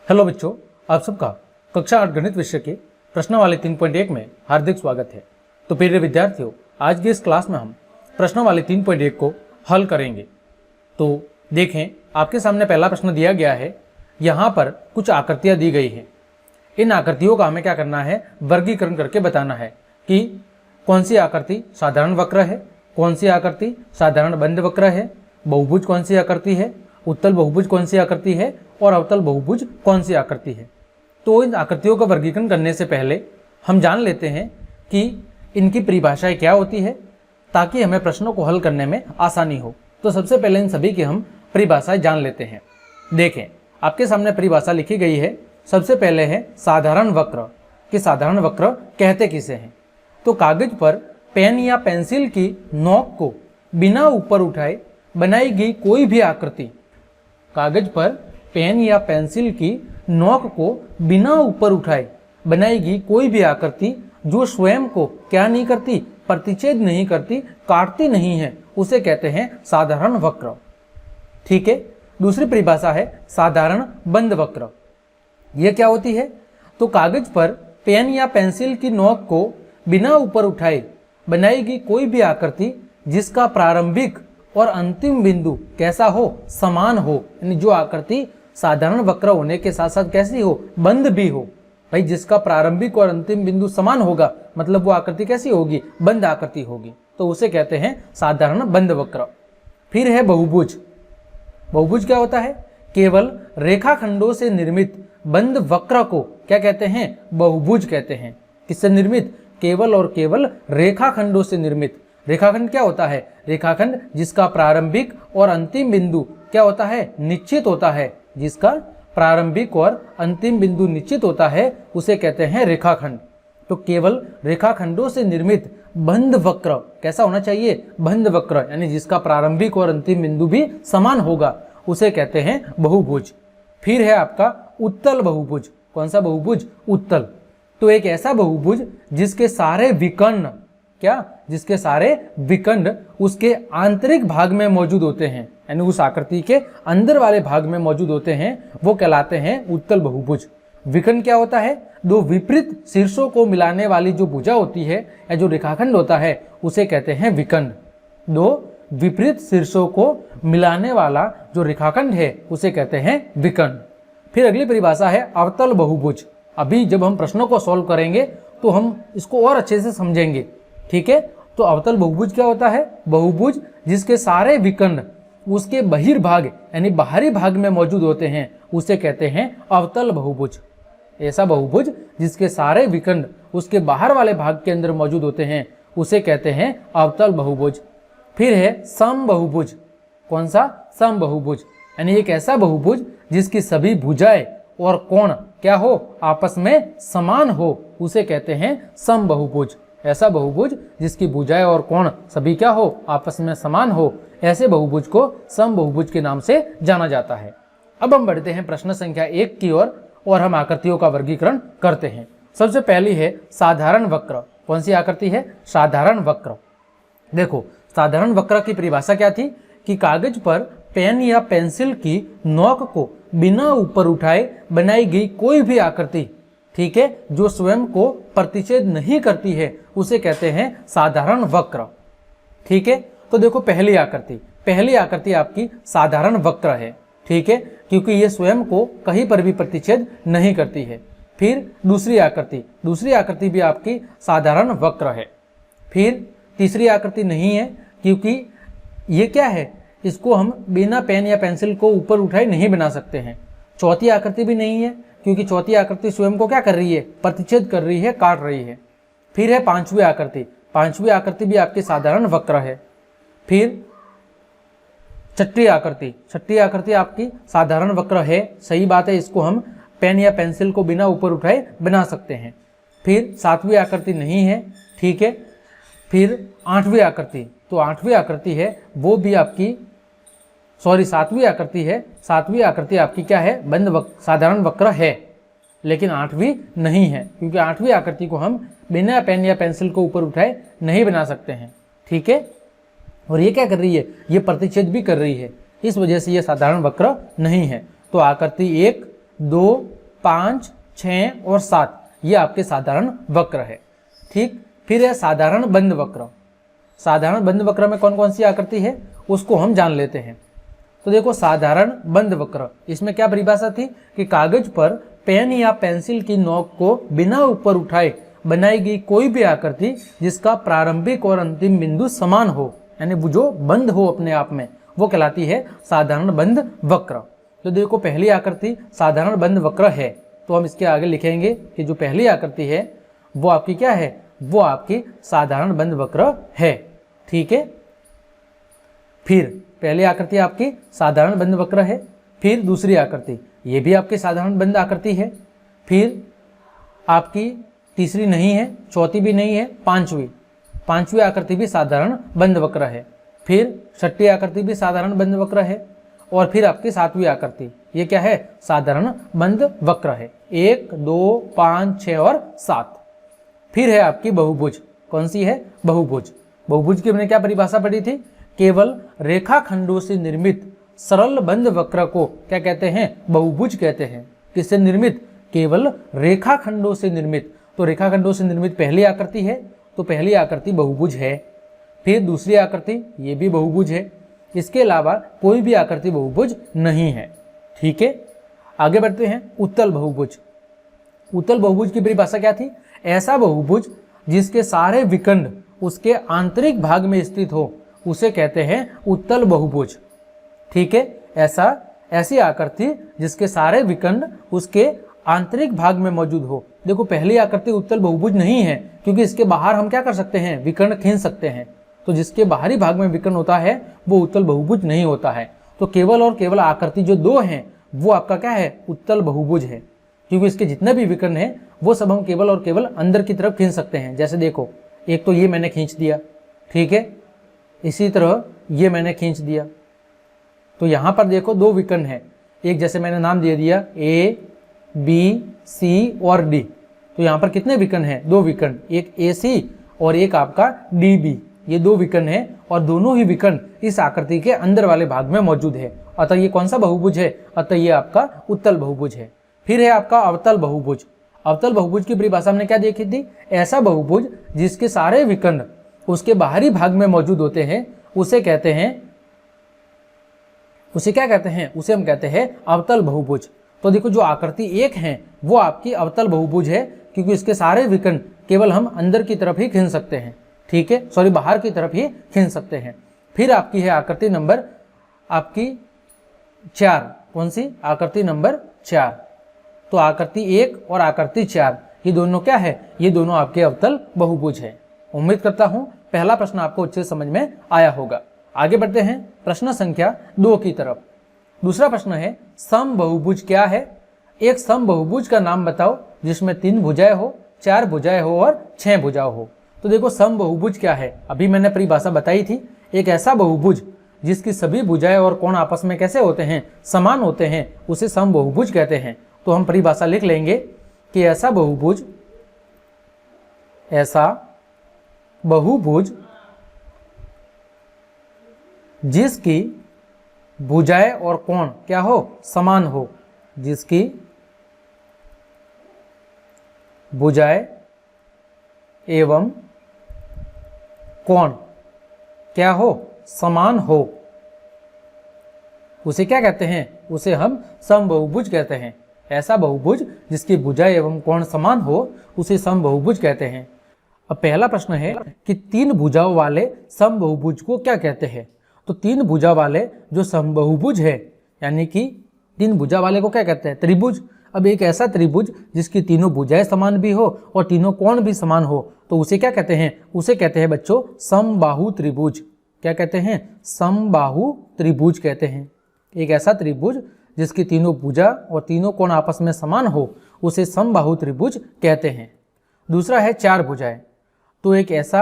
Hello बच्चों, आप सबका कक्षा 8 गणित विषय के प्रश्नावली 3.1 में हार्दिक स्वागत है। तो प्रिय विद्यार्थियों, आज की इस क्लास में हम प्रश्नावली 3.1 को हल करेंगे। तो देखें, आपके सामने पहला प्रश्न दिया गया है। यहाँ पर कुछ आकृतियाँ दी गई हैं। इन आकृतियों का हमें क्या करना है, वर्गीकरण करके बताना है कि कौन सी आकृति साधारण वक्र है, कौन सी आकृति साधारण बंद वक्र है, बहुभुज कौन सी आकृति है, उत्तल बहुभुज कौन सी आकृति है और अवतल बहुभुज कौन सी आकृति है। तो इन आकृतियों का वर्गीकरण करने से पहले हम जान लेते हैं कि इनकी परिभाषाएं क्या होती है, ताकि हमें प्रश्नों को हल करने में आसानी हो। तो सबसे पहले इन सभी की हम परिभाषाएं जान लेते हैं। देखें, आपके सामने परिभाषा लिखी गई है। सबसे पहले है साधारण वक्र, कि साधारण वक्र कहते किसे हैं। तो कागज पर पेन या पेंसिल की नोक को बिना ऊपर उठाए बनाई गई कोई भी आकृति, कागज पर पेन या पेंसिल की नोक को बिना ऊपर उठाए बनाई गई कोई भी आकृति जो स्वयं को क्या नहीं करती, प्रतिच्छेद नहीं करती, काटती नहीं है, उसे कहते हैं साधारण वक्र। ठीक है। दूसरी परिभाषा है साधारण बंद वक्र। यह क्या होती है? तो कागज पर पेन या पेंसिल की नोक को बिना ऊपर उठाए बनाई गई कोई भी आकृति जिसका प्रारंभिक और अंतिम बिंदु कैसा हो, समान हो। यानी जो आकृति साधारण वक्र होने के साथ साथ कैसी हो, बंद भी हो। भाई, जिसका प्रारंभिक और अंतिम बिंदु समान होगा, मतलब वो आकृति कैसी होगी, बंद आकृति होगी। तो उसे कहते हैं साधारण बंद वक्र। फिर है बहुभुज। बहुभुज क्या होता है? केवल रेखाखंडों से निर्मित बंद वक्र को क्या कहते हैं? बहुभुज कहते हैं। किससे निर्मित? केवल और केवल रेखाखंडों से निर्मित। रेखाखंड क्या होता है? रेखाखंड जिसका प्रारंभिक और अंतिम बिंदु क्या होता है, निश्चित होता है। जिसका प्रारंभिक और अंतिम बिंदु निश्चित होता है उसे कहते हैं रेखाखंड। तो केवल रेखाखंडों से निर्मित बंद वक्र कैसा होना चाहिए? बंद वक्र, यानी जिसका प्रारंभिक और अंतिम बिंदु भी समान होगा, उसे कहते हैं बहुभुज। फिर है आपका उत्तल बहुभुज। कौन सा बहुभुज? उत्तल। तो एक ऐसा बहुभुज जिसके सारे विकर्ण क्या, जिसके सारे विकर्ण उसके आंतरिक भाग में मौजूद होते हैं, यानी उस आकृति के अंदर वाले भाग में मौजूद होते हैं, वो कहलाते हैं उत्तल बहुभुज। विकर्ण क्या होता है? दो विपरीत शीर्षों को मिलाने वाली जो भुजा होती है या जो रेखाखंड होता है उसे कहते हैं विकर्ण। दो विपरीत शीर्षों को मिलाने वाला जो रेखाखंड है उसे कहते हैं विकर्ण। फिर अगली परिभाषा है अवतल बहुभुज। अभी जब हम प्रश्नों को सॉल्व करेंगे तो हम इसको और अच्छे से समझेंगे। ठीक है। तो अवतल बहुभुज क्या होता है? बहुभुज जिसके सारे विकर्ण उसके बहिर्भाग यानी बाहरी भाग में मौजूद होते हैं, उसे कहते हैं अवतल बहुभुज। ऐसा बहुभुज जिसके सारे विकर्ण उसके बाहर वाले भाग के अंदर मौजूद होते हैं, उसे कहते हैं अवतल बहुभुज। फिर है सम बहुभुज। कौन सा? सम बहुभुज, यानी एक ऐसा बहुभुज जिसकी सभी भुजाएं और कोण क्या हो, आपस में समान हो, उसे कहते हैं सम बहुभुज। ऐसा बहुभुज जिसकी भुजाएं और कोण सभी क्या हो, आपस में समान हो, ऐसे बहुभुज को सम बहुभुज के नाम से जाना जाता है। अब हम बढ़ते हैं प्रश्न संख्या 1 की ओर और हम आकृतियों का वर्गीकरण करते हैं। सबसे पहली है साधारण वक्र। कौन सी आकृति है? साधारण वक्र। देखो, साधारण वक्र की परिभाषा क्या थी कि कागज पर पेन या पेंसिल की नोक को बिना ऊपर उठाए बनाई गई कोई भी आकृति, ठीक है, जो स्वयं को प्रतिच्छेद नहीं करती है, उसे कहते हैं साधारण वक्र। ठीक है। तो देखो, पहली आकृति आपकी साधारण वक्र है। ठीक है, क्योंकि ये स्वयं को कहीं पर भी प्रतिच्छेद नहीं करती है। फिर दूसरी आकृति भी आपकी साधारण वक्र है। फिर तीसरी आकृति नहीं है, क्योंकि ये क्या है, इसको हम बिना पेन या पेंसिल को ऊपर उठाए नहीं बना सकते हैं। चौथी आकृति भी नहीं है, क्योंकि चौथी आकृति स्वयं को क्या कर रही है, प्रतिच्छेद कर रही है, काट रही है। फिर है पांचवी आकृति भी आपकी साधारण वक्र है। फिर छठी आकृति आपकी साधारण वक्र है। सही बात है, इसको हम पेन या पेंसिल को बिना ऊपर उठाए बना सकते हैं। फिर सातवीं आकृति नहीं है। ठीक है। फिर आठवीं आकृति, तो आठवीं आकृति है वो भी आपकी सातवीं आकृति है। सातवीं आकृति आपकी क्या है? साधारण वक्र है, लेकिन आठवीं नहीं है, क्योंकि आठवीं आकृति को हम बिना पेन या पेंसिल को ऊपर उठाए नहीं बना सकते हैं। ठीक है। और ये क्या कर रही है? ये प्रतिच्छेद भी कर रही है, इस वजह से ये साधारण वक्र नहीं है। तो आकृति 1, 2, 5, 6 और 7 ये आपके साधारण वक्र है। ठीक, फिर है साधारण बंद वक्र। साधारण बंद वक्र में कौन कौन सी आकृति है उसको हम जान लेते हैं। तो देखो साधारण बंद वक्र, इसमें क्या परिभाषा थी कि कागज पर पेन या पेंसिल की नोक को बिना ऊपर उठाए बनाई गई कोई भी आकृति जिसका प्रारंभिक और अंतिम बिंदु समान हो, यानी वो जो बंद हो अपने आप में, वो कहलाती है साधारण बंद वक्र। तो देखो पहली आकृति साधारण बंद वक्र है, तो हम इसके आगे लिखेंगे कि जो पहली आकृति है वो आपकी क्या है, वो आपकी साधारण बंद वक्र है। ठीक है, फिर पहली आकृति आपकी साधारण बंद वक्र है। फिर दूसरी आकृति, ये भी आपकी साधारण बंद आकृति है। फिर आपकी तीसरी नहीं है, चौथी भी नहीं है, पांचवी आकृति भी साधारण बंद वक्र है। फिर छठी आकृति भी साधारण बंद वक्र है। और फिर आपकी सातवीं आकृति, ये क्या है, साधारण बंद वक्र है। 1, 2, 5, 6 और 7। फिर है आपकी बहुभुज। कौन सी है, बहुभुज। बहुभुज की हमने क्या परिभाषा पढ़ी थी, केवल रेखाखंडों से निर्मित सरल बंद वक्र को क्या कहते हैं, बहुभुज कहते हैं। किससे निर्मित, केवल रेखाखंडों से निर्मित। तो रेखाखंडों से निर्मित पहली आकृति है, तो पहली आकृति बहुभुज है। फिर दूसरी आकृति, ये भी बहुभुज है। इसके अलावा कोई भी आकृति बहुभुज नहीं है। ठीक है, आगे बढ़ते हैं। उत्तल बहुभुज। उत्तल बहुभुज की परिभाषा क्या थी, ऐसा बहुभुज जिसके सारे विकर्ण उसके आंतरिक भाग में स्थित हो उसे कहते हैं उत्तल बहुभुज। ठीक है, ऐसी आकृति जिसके सारे विकर्ण उसके आंतरिक भाग में मौजूद हो। देखो पहली आकृति उत्तल बहुभुज नहीं है, क्योंकि इसके बाहर हम क्या कर सकते हैं, विकर्ण खींच सकते हैं। तो जिसके बाहरी भाग में विकर्ण होता है वो उत्तल बहुभुज नहीं होता है। तो केवल और केवल आकृति जो दो हैं वो आपका क्या है, उत्तल बहुभुज है, क्योंकि इसके जितने भी विकर्ण हैं वो सब हम केवल और केवल अंदर की तरफ खींच सकते हैं। जैसे देखो, एक तो ये मैंने खींच दिया, ठीक है, इसी तरह ये मैंने खींच दिया। तो यहाँ पर देखो दो विकर्ण है, एक जैसे मैंने नाम दे दिया A, B, C और D। तो यहाँ पर कितने विकर्ण हैं, दो विकर्ण, एक AC और एक आपका DB। ये दो विकर्ण है और दोनों ही विकर्ण इस आकृति के अंदर वाले भाग में मौजूद है। अतः ये कौन सा बहुभुज है, अतः ये आपका उत्तल बहुभुज है। फिर है आपका अवतल बहुभुज। अवतल बहुभुज की परिभाषा हमने क्या देखी थी, ऐसा बहुभुज जिसके सारे विकर्ण उसके बाहरी भाग में मौजूद होते हैं उसे कहते हैं, उसे क्या कहते हैं, उसे हम कहते हैं अवतल बहुभुज। तो देखो जो आकृति एक है वो आपकी अवतल बहुभुज है, क्योंकि इसके सारे विकर्ण केवल हम अंदर की तरफ ही खींच सकते हैं। ठीक है, सॉरी, बाहर की तरफ ही खींच सकते हैं। फिर आपकी है आकृति नंबर आपकी 4। कौन सी, आकृति नंबर 4। तो आकृति 1 और आकृति 4 ये दोनों क्या है, ये दोनों आपके अवतल बहुभुज है। उम्मीद करता हूं पहला प्रश्न आपको अच्छे समझ में आया होगा। आगे बढ़ते हैं प्रश्न संख्या 2 की तरफ। दूसरा प्रश्न है, समबहुभुज क्या है। एक समबहुभुज का नाम बताओ जिसमें 3 भुजाएं हो, 4 भुजाएं हो और 6 भुजाएं हो। तो देखो समबहुभुज क्या है, अभी मैंने परिभाषा बताई थी, एक ऐसा बहुभुज जिसकी सभी भुजाएं और कोण आपस में कैसे होते हैं, समान होते हैं, उसे समबहुभुज कहते हैं। तो हम परिभाषा लिख लेंगे कि ऐसा बहुभुज जिसकी भुजाएं और कोण क्या हो, समान हो, जिसकी भुजाएं एवं कोण क्या हो, समान हो, उसे क्या कहते हैं, उसे हम समबहुभुज कहते हैं। ऐसा बहुभुज जिसकी भुजाएं एवं कोण समान हो उसे समबहुभुज कहते हैं। अब पहला प्रश्न है कि 3 भुजाओं वाले समबहुभुज को क्या कहते हैं। तो 3 भुजा वाले जो समबहुभुज है, यानी कि 3 भुजा वाले को क्या कहते हैं, त्रिभुज। अब एक ऐसा त्रिभुज जिसकी तीनों भुजाएं समान भी हो और तीनों कोण भी समान हो, तो उसे क्या कहते हैं, उसे कहते हैं बच्चों समबाहु त्रिभुज। क्या कहते हैं, समबाहु त्रिभुज कहते हैं। एक ऐसा त्रिभुज जिसकी तीनों भुजा और तीनों कोण आपस में समान हो उसे समबाहु त्रिभुज कहते हैं। दूसरा है 4 भुजाएं। तो एक ऐसा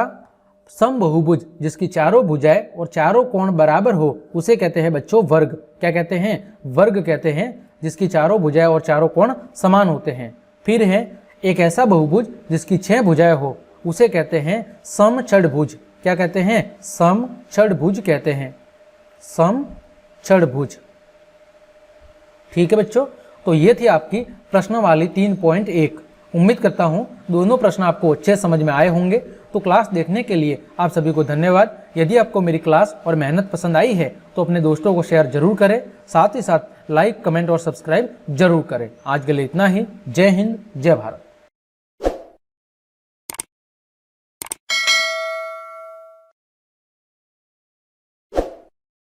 समबहुभुज जिसकी चारों भुजाएं और चारों कोण बराबर हो उसे कहते हैं बच्चों वर्ग। क्या कहते हैं, वर्ग कहते हैं, जिसकी चारों भुजाएं और चारों कोण समान होते हैं। फिर है एक ऐसा बहुभुज जिसकी 6 भुजाएं हो उसे कहते हैं समछड़भुज। क्या कहते हैं, समछड़भुज कहते हैं, समछड़भुज। ठीक है बच्चों। तो ये थी आपकी प्रश्नावली 3.1। उम्मीद करता हूँ दोनों प्रश्न आपको अच्छे समझ में आए होंगे। तो क्लास देखने के लिए आप सभी को धन्यवाद। यदि आपको मेरी क्लास और मेहनत पसंद आई है तो अपने दोस्तों को शेयर जरूर करें, साथ ही साथ लाइक, कमेंट और सब्सक्राइब जरूर करें। आज के लिए इतना ही। जय हिंद, जय भारत।